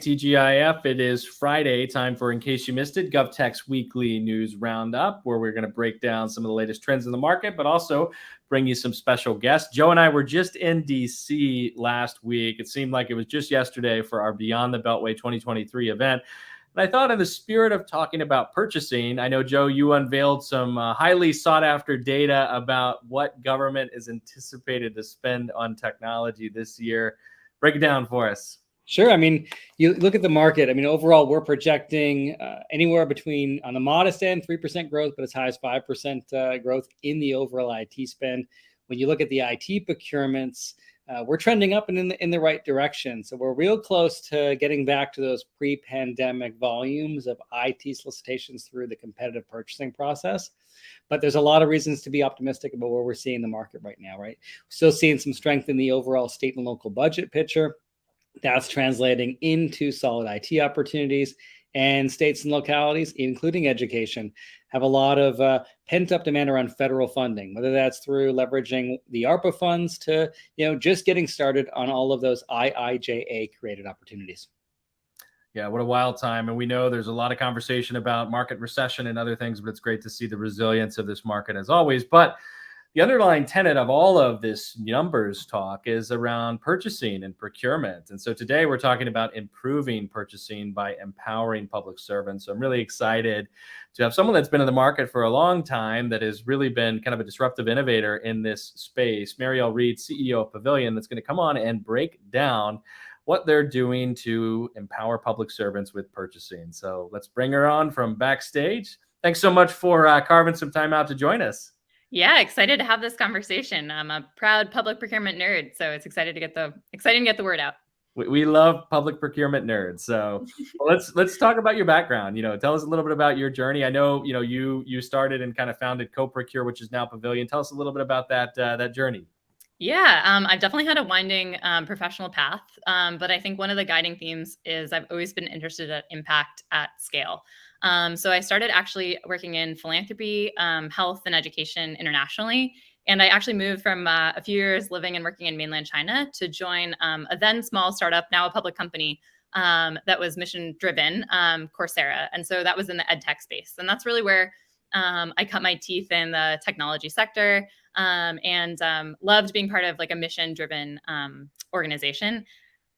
TGIF. It is Friday, time for In Case You Missed It, GovTech's weekly news roundup, where we're going to break down some of the latest trends in the market, but also bring you some special guests. Joe and I were just in DC last week. It seemed like it was just yesterday for our Beyond the Beltway 2023 event. And I thought, in the spirit of talking about purchasing, I know, Joe, you unveiled some highly sought after data about what government is anticipated to spend on technology this year. Break it down for us. Sure. I mean, you look at the market. I mean, overall, we're projecting anywhere between, on the modest end, 3% growth, but as high as 5% growth in the overall IT spend. When you look at the IT procurements, we're trending up and in the right direction. So we're real close to getting back to those pre-pandemic volumes of IT solicitations through the competitive purchasing process. But there's a lot of reasons to be optimistic about where we're seeing the market right now, right? Still seeing some strength in the overall state and local budget picture. That's translating into solid IT opportunities, and states and localities, including education, have a lot of pent-up demand around federal funding, whether that's through leveraging the ARPA funds to, just getting started on all of those IIJA created opportunities. Yeah, what a wild time. And we know there's a lot of conversation about market recession and other things, but it's great to see the resilience of this market as always. But the underlying tenet of all of this numbers talk is around purchasing and procurement. And so today we're talking about improving purchasing by empowering public servants. So I'm really excited to have someone that's been in the market for a long time that has really been kind of a disruptive innovator in this space. Mariel Reed, CEO of Pavilion, that's going to come on and break down what they're doing to empower public servants with purchasing. So let's bring her on from backstage. Thanks so much for carving some time out to join us. Yeah, excited to have this conversation. I'm a proud public procurement nerd, so it's exciting to get the word out. We love public procurement nerds. So let's talk about your background. Tell us a little bit about your journey. I know you started and kind of founded CoProcure, which is now Pavilion. Tell us a little bit about that journey. Yeah, I've definitely had a winding professional path, but I think one of the guiding themes is I've always been interested in impact at scale. So I started actually working in philanthropy, health, and education internationally. And I actually moved from a few years living and working in mainland China to join a then small startup, now a public company, that was mission driven, Coursera. And so that was in the ed tech space. And that's really where I cut my teeth in the technology sector, and loved being part of like a mission driven organization.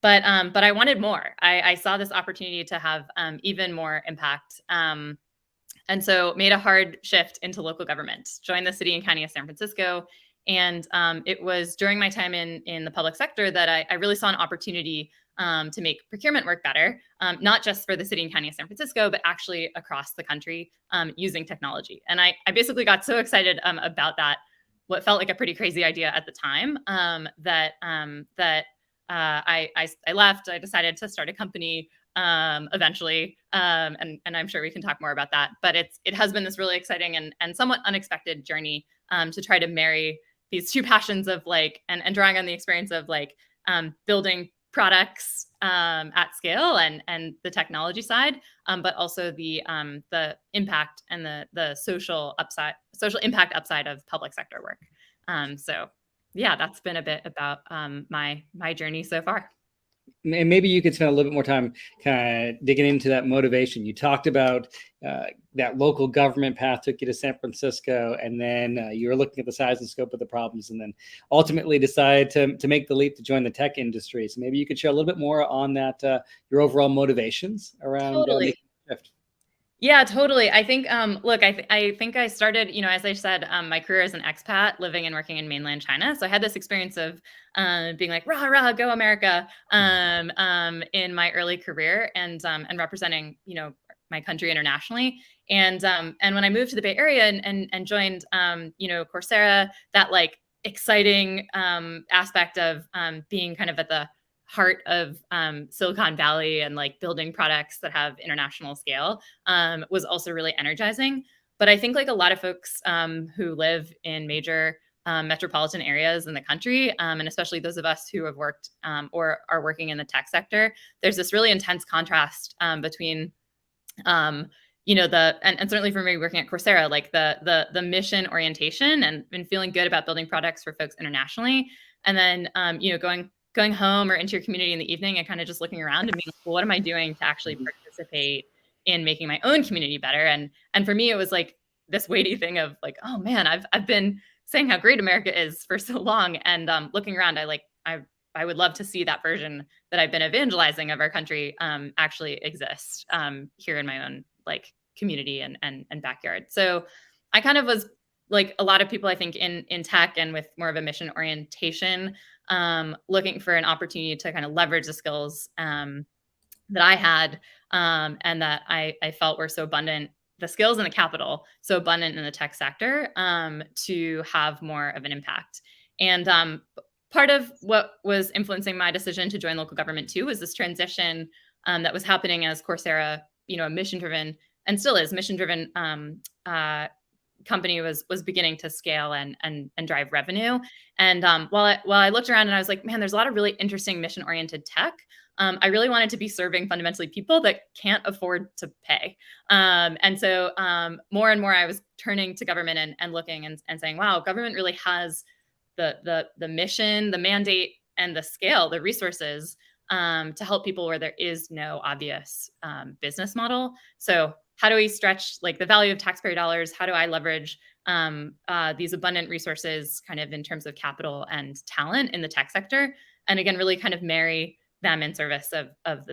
But I wanted more. I saw this opportunity to have even more impact. And so made a hard shift into local government, joined the city and county of San Francisco. And it was during my time in the public sector that I really saw an opportunity to make procurement work better, not just for the city and county of San Francisco, but actually across the country using technology. And I basically got so excited about that, what felt like a pretty crazy idea at the time, that I left. I decided to start a company eventually, and I'm sure we can talk more about that. But it has been this really exciting and somewhat unexpected journey to try to marry these two passions of and drawing on the experience of building products at scale and the technology side, but also the impact and the social impact upside of public sector work. So yeah, that's been a bit about my journey so far. And maybe you could spend a little bit more time kind of digging into that motivation. You talked about that local government path took you to San Francisco, and then you were looking at the size and scope of the problems, and then ultimately decided to make the leap to join the tech industry. So maybe you could share a little bit more on that, your overall motivations around making the shift. Yeah, totally. I think, look, I think I started, as I said, my career as an expat living and working in mainland China. So I had this experience of being like, rah, rah, go America, in my early career and representing, my country internationally. And when I moved to the Bay Area and joined, Coursera, that exciting aspect of being kind of at the heart of Silicon Valley and building products that have international scale was also really energizing. But I think a lot of folks who live in major metropolitan areas in the country, and especially those of us who have worked or are working in the tech sector, there's this really intense contrast between and certainly for me working at Coursera, the mission orientation and feeling good about building products for folks internationally. And then, going going home or into your community in the evening and kind of just looking around and being like, well, what am I doing to actually participate in making my own community better? And for me, it was like this weighty thing of like, oh man, I've been saying how great America is for so long, and looking around, I would love to see that version that I've been evangelizing of our country actually exist here in my own like community and backyard. So I kind of was like a lot of people, I think, in tech and with more of a mission orientation, looking for an opportunity to kind of leverage the skills that I had and that I felt were so abundant, the skills and the capital so abundant in the tech sector to have more of an impact. And part of what was influencing my decision to join local government too was this transition that was happening as Coursera, a mission-driven and still is mission-driven company was beginning to scale and drive revenue. And while I looked around and I was like, man, there's a lot of really interesting mission-oriented tech. I really wanted to be serving fundamentally people that can't afford to pay. And so more and more I was turning to government and looking and saying, wow, government really has the mission, the mandate, and the scale, the resources to help people where there is no obvious business model. So how do we stretch like the value of taxpayer dollars? How do I leverage these abundant resources kind of in terms of capital and talent in the tech sector? And again, really kind of marry them in service of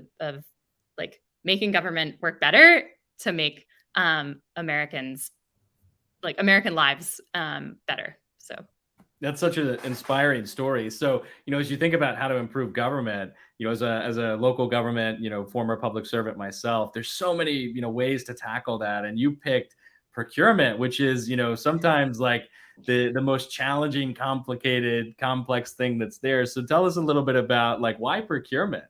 like making government work better to make American lives better. So that's such an inspiring story. So, as you think about how to improve government, as a local government, former public servant myself, there's so many, ways to tackle that. And you picked procurement, which is, sometimes like the most challenging, complicated, complex thing that's there. So tell us a little bit about like why procurement?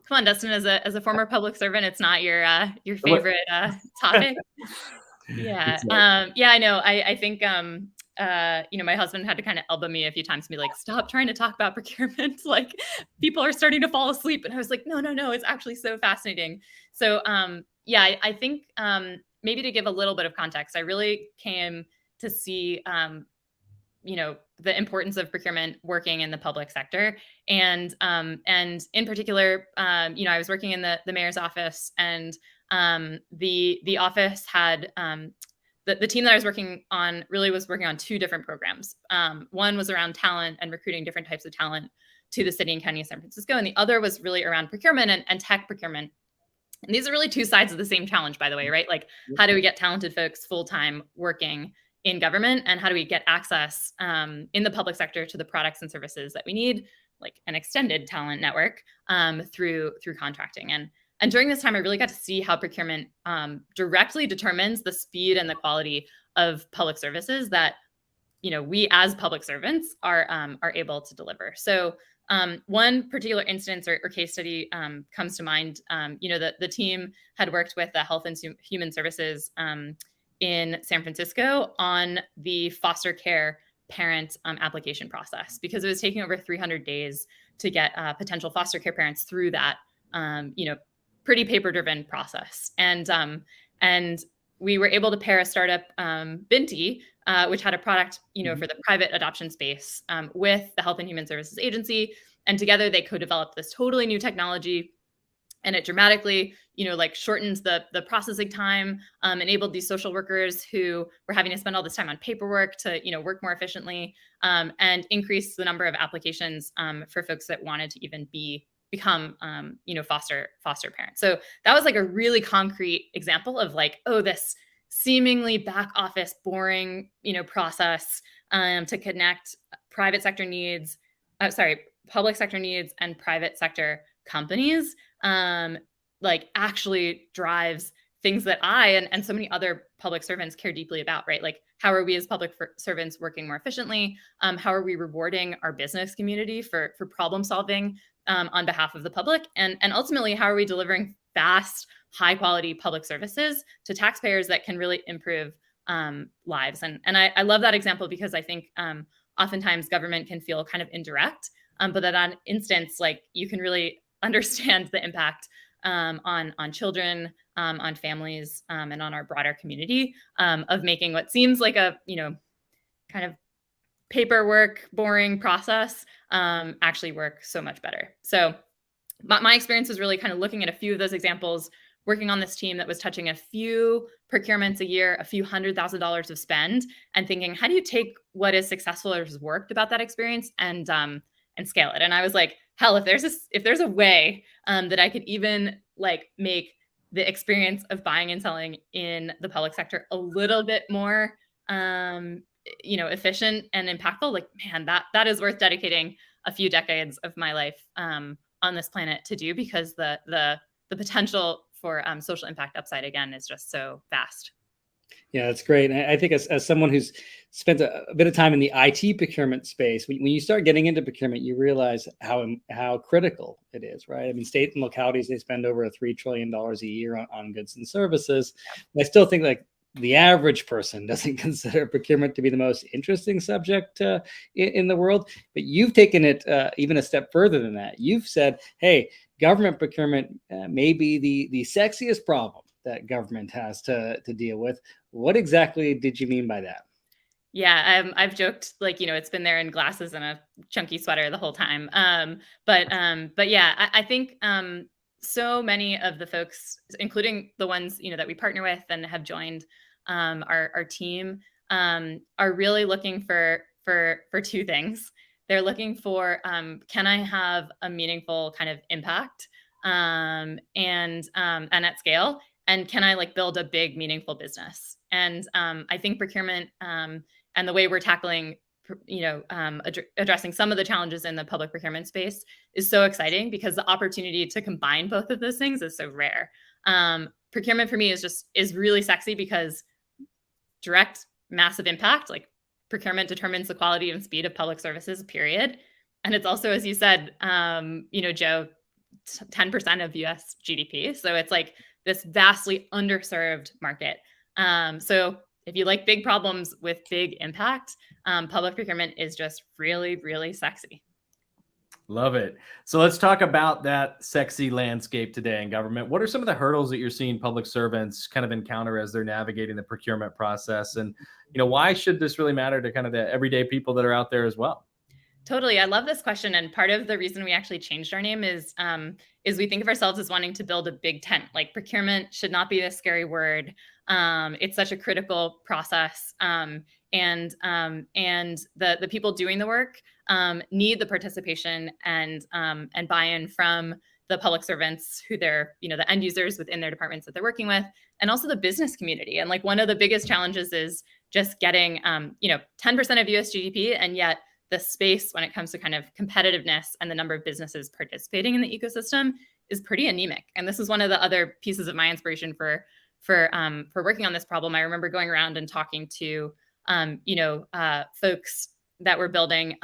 Come on, Dustin, as a former public servant, it's not your favorite topic. Yeah. Yeah, I know. I think my husband had to kind of elbow me a few times to be like, stop trying to talk about procurement. Like people are starting to fall asleep. And I was like, no, it's actually so fascinating. So I think maybe to give a little bit of context, I really came to see the importance of procurement working in the public sector. And in particular, I was working in the mayor's office, and the office had the team that I was working on really was working on two different programs. One was around talent and recruiting different types of talent to the city and county of San Francisco. And the other was really around procurement and tech procurement. And these are really two sides of the same challenge, by the way, right? Like, how do we get talented folks full-time working in government, and how do we get access in the public sector to the products and services that we need, like an extended talent network through contracting. And during this time, I really got to see how procurement directly determines the speed and the quality of public services that we as public servants are able to deliver. So one particular instance or case study comes to mind. The team had worked with the Health and Human Services in San Francisco on the foster care parent application process, because it was taking over 300 days to get potential foster care parents through that pretty paper-driven process. And we were able to pair a startup, Binti, which had a product, for the private adoption space with the Health and Human Services Agency. And together they co-developed this totally new technology. And it dramatically, shortened the processing time, enabled these social workers who were having to spend all this time on paperwork to, work more efficiently, and increase the number of applications for folks that wanted to even become foster parents. So that was like a really concrete example of like, oh, this seemingly back office boring process to connect public sector needs and private sector companies like actually drives things that I and so many other public servants care deeply about, right? Like, how are we as public servants working more efficiently? How are we rewarding our business community for problem solving on behalf of the public? And ultimately, how are we delivering fast, high quality public services to taxpayers that can really improve lives? And I love that example because I think oftentimes government can feel kind of indirect, but that on instance, like, you can really understand the impact on children, on families, and on our broader community of making what seems like a kind of paperwork, boring process actually work so much better. So my experience was really kind of looking at a few of those examples, working on this team that was touching a few procurements a year, a few $100,000 of spend, and thinking, how do you take what is successful or has worked about that experience and scale it? And I was like, hell, if there's a way that I could even like make the experience of buying and selling in the public sector a little bit more efficient and impactful, like, man, that is worth dedicating a few decades of my life on this planet to do, because the potential for social impact upside again is just so vast. Yeah, that's great. And I think as someone who's spent a bit of time in the IT procurement space, when you start getting into procurement, you realize how critical it is, right? I mean, state and localities, they spend over $3 trillion a year on goods and services. I still think like the average person doesn't consider procurement to be the most interesting subject in the world. But you've taken it even a step further than that. You've said, hey, government procurement may be the sexiest problem that government has to deal with. What exactly did you mean by that? Yeah, I've joked like, it's been there in glasses and a chunky sweater the whole time. But yeah, I think so many of the folks, including the ones that we partner with and have joined our team, are really looking for two things. They're looking for can I have a meaningful kind of impact and at scale, and can I like build a big meaningful business? And I think procurement and the way we're tackling addressing some of the challenges in the public procurement space is so exciting, because the opportunity to combine both of those things is so rare. Procurement for me is really sexy because direct massive impact, like procurement determines the quality and speed of public services, period. And it's also, as you said, Joe, 10% of US GDP. So it's like this vastly underserved market. So if you like big problems with big impact, public procurement is just really, really sexy. Love it. So let's talk about that sexy landscape today in government. What are some of the hurdles that you're seeing public servants kind of encounter as they're navigating the procurement process? And, why should this really matter to kind of the everyday people that are out there as well? Totally. I love this question. And part of the reason we actually changed our name is we think of ourselves as wanting to build a big tent. Like, procurement should not be this scary word. It's such a critical process. And the people doing the work need the participation and buy-in from the public servants, who they're, the end users within their departments that they're working with, and also the business community. And like, one of the biggest challenges is just getting 10% of US GDP, and yet the space when it comes to kind of competitiveness and the number of businesses participating in the ecosystem is pretty anemic. And this is one of the other pieces of my inspiration for working on this problem. I remember going around and talking to folks that were building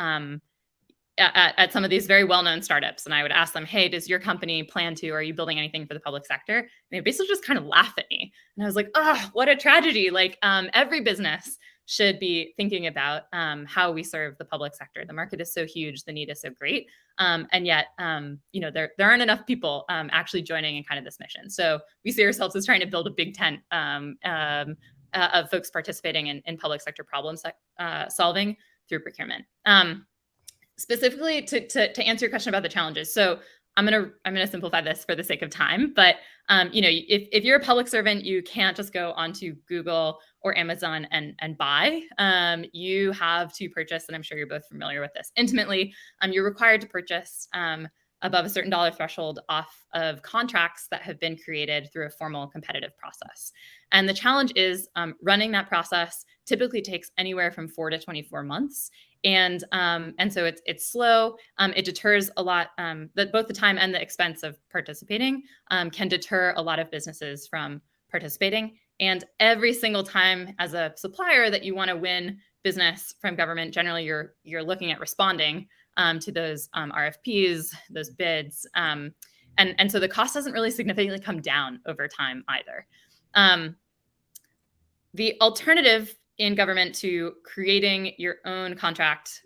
at some of these very well-known startups, and I would ask them, hey, does your company plan to, or are you building anything for the public sector? And they basically just kind of laugh at me. And I was like, oh, what a tragedy. Like, every business should be thinking about how we serve the public sector. The market is so huge, the need is so great, and yet there aren't enough people actually joining in kind of this mission. So we see ourselves as trying to build a big tent of folks participating in public sector problem solving through procurement. Specifically to answer your question about the challenges, so I'm gonna simplify this for the sake of time, but if you're a public servant, you can't just go onto Google or Amazon and buy. You have to purchase, and I'm sure you're both familiar with this intimately. You're required to purchase above a certain dollar threshold off of contracts that have been created through a formal competitive process. And the challenge is running that process typically takes anywhere from 4 to 24 months. And so it's slow. It deters a lot. Both the time and the expense of participating can deter a lot of businesses from participating. And every single time as a supplier that you want to win business from government, generally you're looking at responding to those RFPs, those bids. And so the cost doesn't really significantly come down over time either. The alternative in government to creating your own contract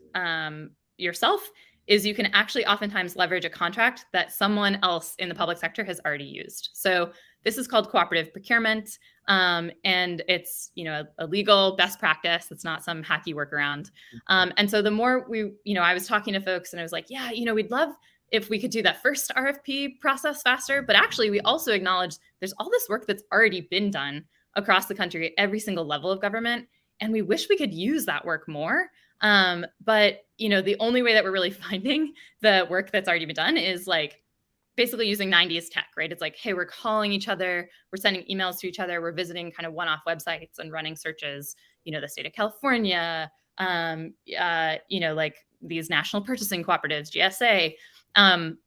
yourself is you can actually oftentimes leverage a contract that someone else in the public sector has already used. So this is called cooperative procurement, and it's a legal best practice. It's not some hacky workaround. And so the more I was talking to folks and I was like, yeah, we'd love if we could do that first RFP process faster, but actually we also acknowledge there's all this work that's already been done across the country at every single level of government, and we wish we could use that work more. But the only way that we're really finding the work that's already been done is like basically using 90s tech, right? It's like, hey, we're calling each other, we're sending emails to each other, we're visiting kind of one-off websites and running searches, the state of California, like these national purchasing cooperatives, GSA.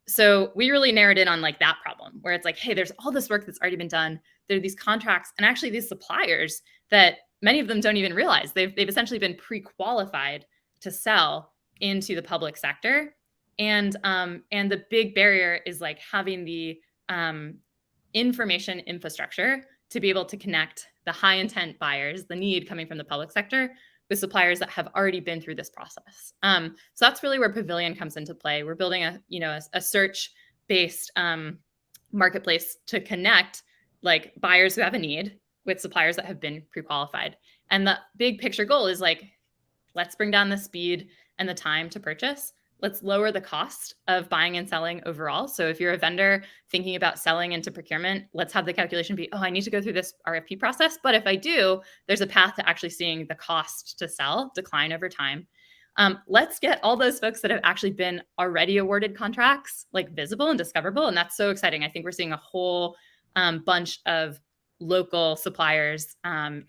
So we really narrowed in on like that problem where it's like, hey, there's all this work that's already been done. There are these contracts and actually these suppliers that many of them don't even realize they've essentially been pre-qualified to sell into the public sector. And the big barrier is like having the information infrastructure to be able to connect the high intent buyers, the need coming from the public sector, with suppliers that have already been through this process. So that's really where Pavilion comes into play. We're building a search-based marketplace to connect like buyers who have a need with suppliers that have been pre-qualified. And the big picture goal is like, let's bring down the speed and the time to purchase. Let's lower the cost of buying and selling overall. So if you're a vendor thinking about selling into procurement, let's have the calculation be, oh, I need to go through this RFP process. But if I do, there's a path to actually seeing the cost to sell decline over time. Let's get all those folks that have actually been already awarded contracts like visible and discoverable. And that's so exciting. I think we're seeing a whole bunch of local suppliers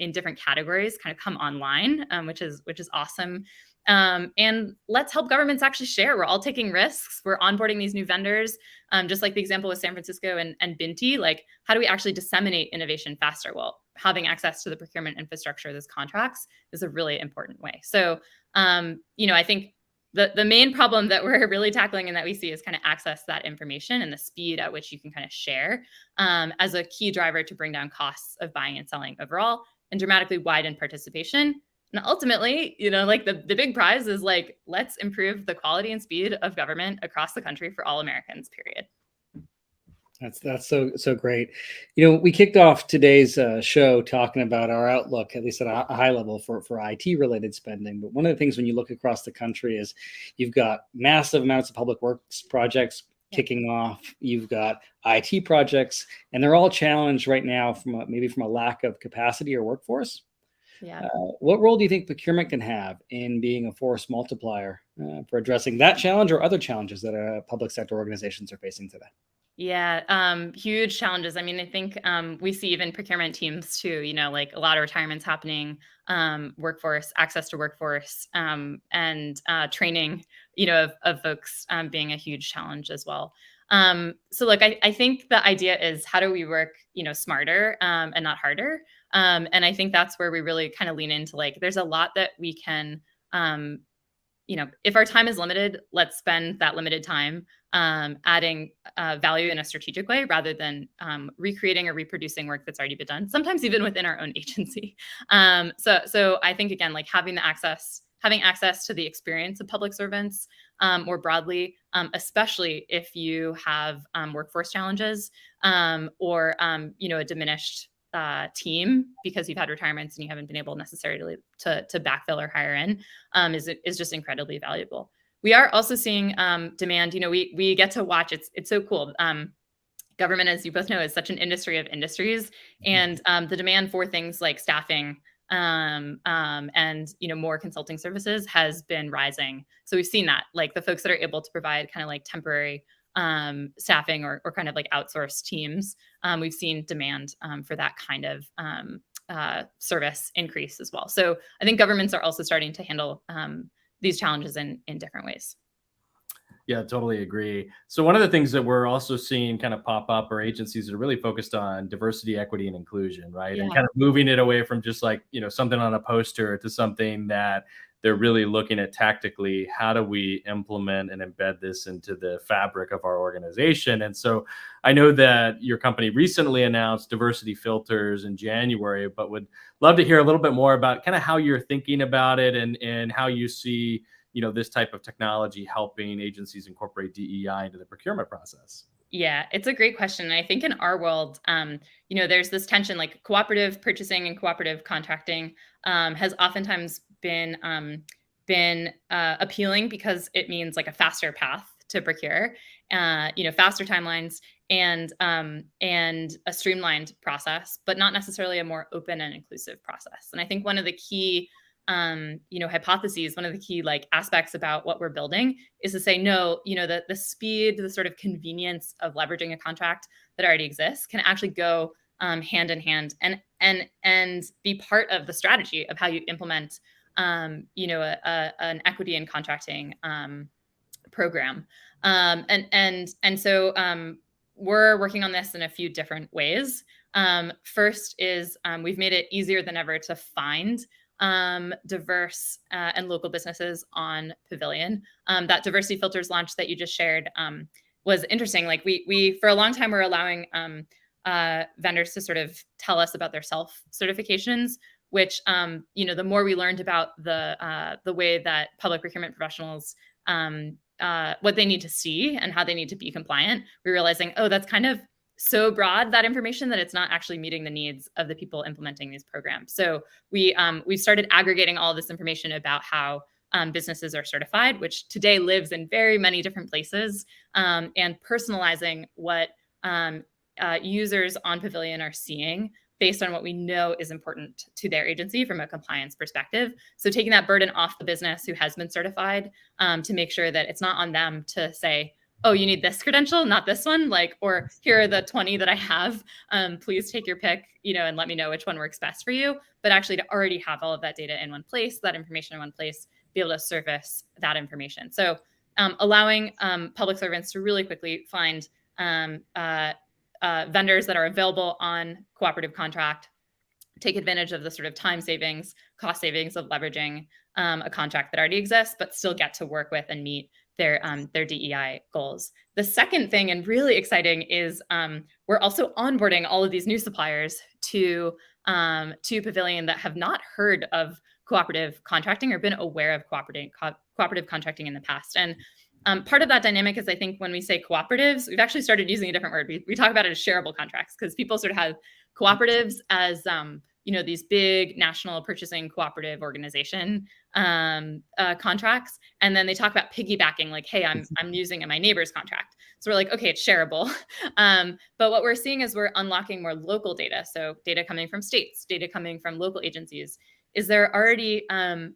in different categories kind of come online, which is awesome. And let's help governments actually share. We're all taking risks. We're onboarding these new vendors, just like the example with San Francisco and Binti. Like, how do we actually disseminate innovation faster? Well, having access to the procurement infrastructure, those contracts, is a really important way. So, I think the main problem that we're really tackling and that we see is kind of access to that information and the speed at which you can kind of share as a key driver to bring down costs of buying and selling overall and dramatically widen participation. And ultimately, like the big prize is like, let's improve the quality and speed of government across the country for all Americans, period. That's so great. We kicked off today's show talking about our outlook, at least at a high level, for IT related spending. But one of the things when you look across the country is you've got massive amounts of public works projects kicking off. You've got IT projects, and they're all challenged right now from a lack of capacity or workforce. Yeah. What role do you think procurement can have in being a force multiplier for addressing that challenge or other challenges that public sector organizations are facing today? Yeah, huge challenges. I mean, I think we see even procurement teams too, like a lot of retirements happening, workforce, access to workforce, and training, of folks being a huge challenge as well. So like, I think the idea is how do we work, smarter and not harder? And I think that's where we really kind of lean into like, there's a lot that we can, if our time is limited, let's spend that limited time adding value in a strategic way rather than recreating or reproducing work that's already been done, sometimes even within our own agency. So I think, again, like having access to the experience of public servants more broadly, especially if you have workforce challenges or, a diminished team because you've had retirements and you haven't been able necessarily to backfill or hire in is just incredibly valuable. We are also seeing demand. We get to watch. It's so cool. Government, as you both know, is such an industry of industries, and the demand for things like staffing and more consulting services has been rising. So we've seen that, like the folks that are able to provide kind of like temporary staffing or kind of like outsourced teams, we've seen demand for that kind of service increase as well. So I think governments are also starting to handle these challenges in different ways. Yeah, totally agree. So one of the things that we're also seeing kind of pop up are agencies that are really focused on diversity, equity, and inclusion, right? Yeah. And kind of moving it away from just like, something on a poster to something that they're really looking at tactically. How do we implement and embed this into the fabric of our organization? And so I know that your company recently announced diversity filters in January, but would love to hear a little bit more about kind of how you're thinking about it and how you see this type of technology helping agencies incorporate DEI into the procurement process? Yeah, it's a great question. And I think in our world, there's this tension, like cooperative purchasing and cooperative contracting has oftentimes been appealing because it means like a faster path to procure, faster timelines and a streamlined process, but not necessarily a more open and inclusive process. And I think one of the key hypotheses, one of the key like aspects about what we're building is to say, no, the speed, the sort of convenience of leveraging a contract that already exists can actually go hand in hand and be part of the strategy of how you implement, an equity in contracting program. So we're working on this in a few different ways. First is we've made it easier than ever to find diverse and local businesses on Pavilion. That diversity filters launch that you just shared was interesting. Like we for a long time were allowing vendors to sort of tell us about their self-certifications, which the more we learned about the way that public procurement professionals what they need to see and how they need to be compliant, we're realizing, oh, that's kind of so broad, that information, that it's not actually meeting the needs of the people implementing these programs. So we've started aggregating all of this information about how businesses are certified, which today lives in very many different places, and personalizing what users on Pavilion are seeing based on what we know is important to their agency from a compliance perspective. So taking that burden off the business who has been certified to make sure that it's not on them to say, oh, you need this credential, not this one, or here are the 20 that I have. Please take your pick, and let me know which one works best for you. But actually to already have all of that data in one place, that information in one place, be able to surface that information. So allowing public servants to really quickly find vendors that are available on cooperative contract, take advantage of the sort of time savings, cost savings of leveraging a contract that already exists, but still get to work with and meet their DEI goals. The second thing, and really exciting, is we're also onboarding all of these new suppliers to Pavilion that have not heard of cooperative contracting or been aware of cooperative contracting in the past. And part of that dynamic is, I think, when we say cooperatives, we've actually started using a different word. We talk about it as shareable contracts, because people sort of have cooperatives as these big national purchasing cooperative organization contracts, and then they talk about piggybacking, like, hey, I'm using my neighbor's contract. So we're like, okay, it's shareable. But what we're seeing is we're unlocking more local data. So data coming from states, data coming from local agencies. Is there already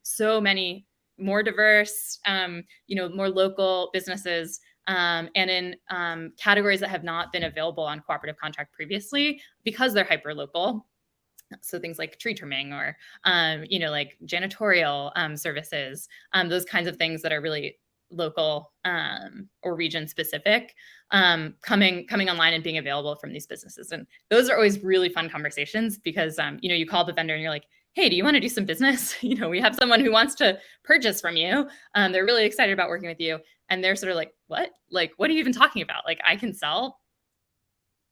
so many more diverse, more local businesses, and in categories that have not been available on cooperative contract previously because they're hyper local. So things like tree trimming or, like janitorial services, those kinds of things that are really local or region specific, coming online and being available from these businesses. And those are always really fun conversations because, you call the vendor and you're like, hey, do you want to do some business? We have someone who wants to purchase from you. They're really excited about working with you. And they're sort of like, what? Like, what are you even talking about? Like, I can sell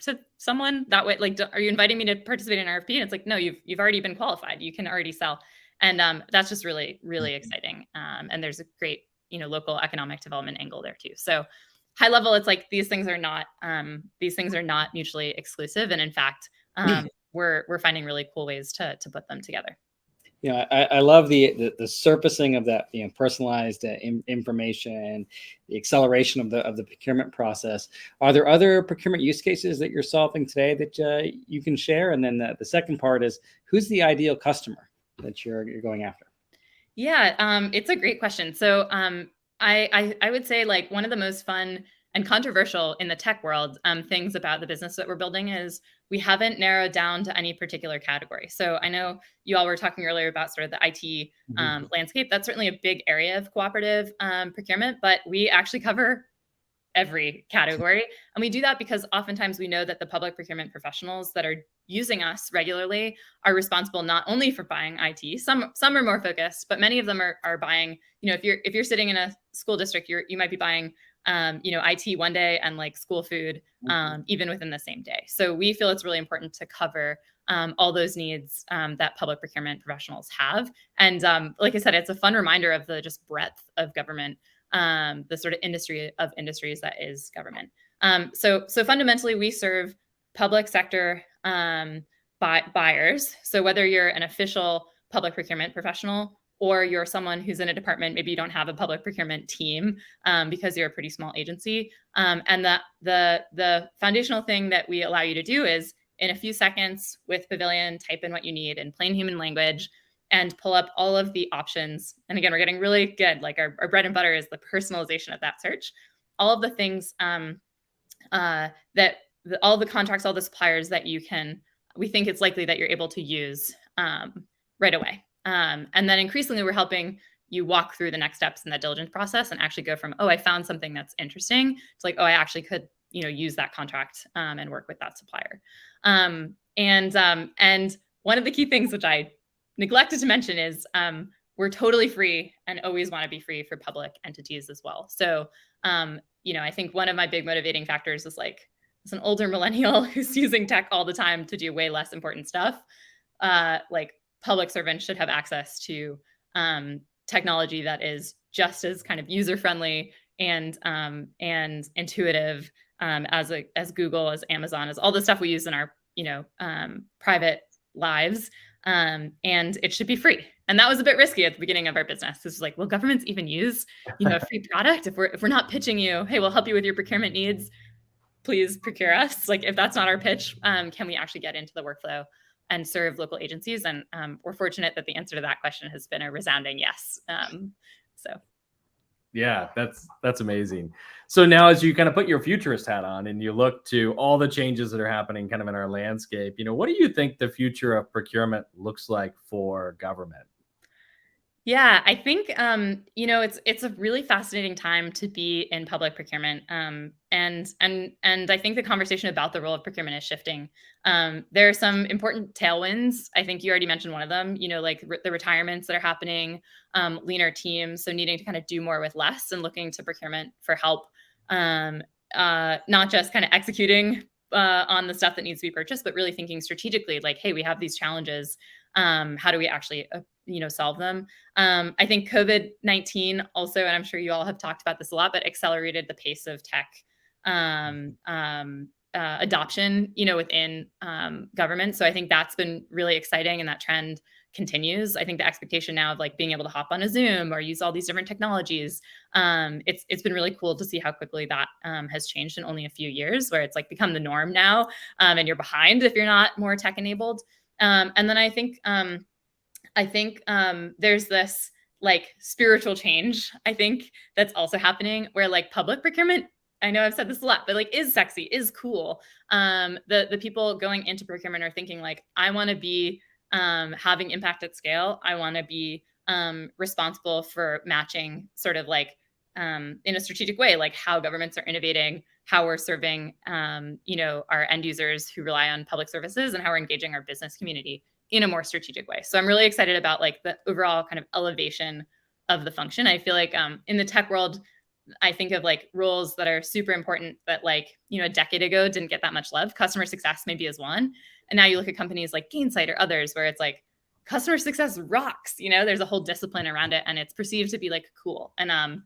to someone that way. Like, are you inviting me to participate in an RFP? And it's like, no, you've already been qualified. You can already sell. And that's just really, really exciting. And there's a great, local economic development angle there too. So high level, it's like these things are not mutually exclusive. And in fact, we're finding really cool ways to put them together. I love the surfacing of that, personalized information, the acceleration of the procurement process. Are there other procurement use cases that you're solving today that you can share? And then the second part is, who's the ideal customer that you're going after? Yeah, it's a great question. So I would say, like, one of the most fun and controversial in the tech world things about the business that we're building is we haven't narrowed down to any particular category. So I know you all were talking earlier about sort of the IT landscape. That's certainly a big area of cooperative procurement, but we actually cover every category. And we do that because oftentimes we know that the public procurement professionals that are using us regularly are responsible not only for buying IT, some are more focused, but many of them are buying, if you're sitting in a school district, you might be buying IT one day and like school food, even within the same day. So we feel it's really important to cover all those needs that public procurement professionals have. And like I said, it's a fun reminder of the just breadth of government, the sort of industry of industries that is government. So fundamentally, we serve public sector buyers. So whether you're an official public procurement professional or you're someone who's in a department, maybe you don't have a public procurement team because you're a pretty small agency. And the foundational thing that we allow you to do is in a few seconds with Pavilion, type in what you need in plain human language and pull up all of the options. And again, we're getting really good. Like our bread and butter is the personalization of that search. All of the things all the contracts, all the suppliers that we think it's likely that you're able to use right away. And then increasingly, we're helping you walk through the next steps in that diligence process and actually go from, oh, I found something that's interesting, to like, oh, I actually could, use that contract and work with that supplier. And one of the key things which I neglected to mention is we're totally free and always want to be free for public entities as well. So, I think one of my big motivating factors is like, as an older millennial who's using tech all the time to do way less important stuff, like public servants should have access to technology that is just as kind of user-friendly and intuitive as Google, as Amazon, as all the stuff we use in our private lives. And it should be free. And that was a bit risky at the beginning of our business. This was like, will governments even use a free product if we're not pitching you, hey, we'll help you with your procurement needs, please procure us. Like if that's not our pitch, can we actually get into the workflow and serve local agencies? And we're fortunate that the answer to that question has been a resounding yes. Yeah, that's amazing. So now as you kind of put your futurist hat on and you look to all the changes that are happening kind of in our landscape, what do you think the future of procurement looks like for government? Yeah, I think it's a really fascinating time to be in public procurement, and I think the conversation about the role of procurement is shifting. There are some important tailwinds. I think you already mentioned one of them. Like the retirements that are happening, leaner teams, so needing to kind of do more with less, and looking to procurement for help, not just kind of executing on the stuff that needs to be purchased, but really thinking strategically. Like, hey, we have these challenges. How do we actually solve them? I think COVID-19 also, and I'm sure you all have talked about this a lot, but accelerated the pace of tech adoption, within government. So I think that's been really exciting, and that trend continues. I think the expectation now of like being able to hop on a Zoom or use all these different technologies, it's been really cool to see how quickly that has changed in only a few years, where it's like become the norm now, and you're behind if you're not more tech enabled. And then I think there's this like spiritual change, I think, that's also happening, where like public procurement, I know I've said this a lot, but like is sexy, is cool. The people going into procurement are thinking like, I want to be having impact at scale. I want to be responsible for matching sort of like in a strategic way, like how governments are innovating, how we're serving our end users who rely on public services, and how we're engaging our business community in a more strategic way. So I'm really excited about like the overall kind of elevation of the function. I feel like in the tech world, I think of like roles that are super important that like, a decade ago didn't get that much love. Customer success maybe is one. And now you look at companies like Gainsight or others where it's like customer success rocks, there's a whole discipline around it, and it's perceived to be like cool. And, I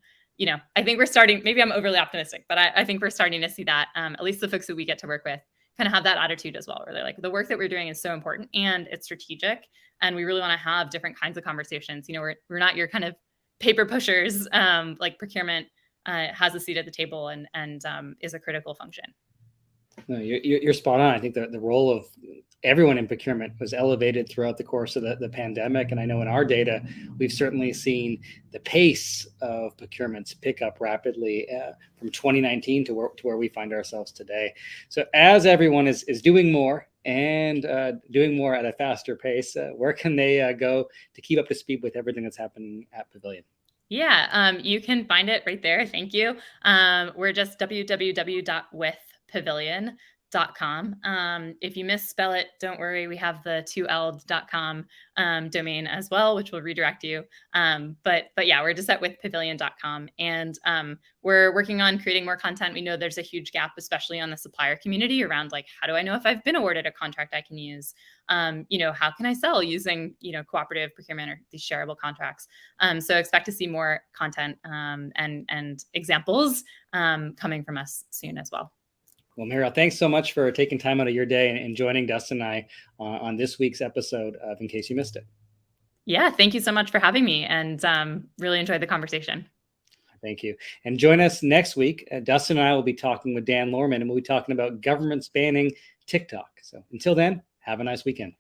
think we're starting, maybe I'm overly optimistic, but I think we're starting to see that, at least the folks that we get to work with kind of have that attitude as well, where they're like, the work that we're doing is so important and it's strategic, and we really want to have different kinds of conversations. We're not your kind of paper pushers, like procurement has a seat at the table and is a critical function. No, you're spot on. I think the role of everyone in procurement was elevated throughout the course of the pandemic. And I know in our data, we've certainly seen the pace of procurements pick up rapidly from 2019 to where we find ourselves today. So as everyone is doing more and doing more at a faster pace, where can they go to keep up to speed with everything that's happening at Pavilion? Yeah, you can find it right there. Thank you. We're just www.withpavilion.com. If you misspell it, don't worry. We have the 2ld.com domain as well, which will redirect you. But yeah, we're just at withpavilion.com. And we're working on creating more content. We know there's a huge gap, especially on the supplier community around like, how do I know if I've been awarded a contract I can use? How can I sell using, cooperative procurement or these shareable contracts? So expect to see more content and examples coming from us soon as well. Well, Mariel, thanks so much for taking time out of your day and joining Dustin and I on this week's episode of In Case You Missed It. Yeah, thank you so much for having me, and really enjoyed the conversation. Thank you. And join us next week. Dustin and I will be talking with Dan Lorman, and we'll be talking about governments banning TikTok. So until then, have a nice weekend.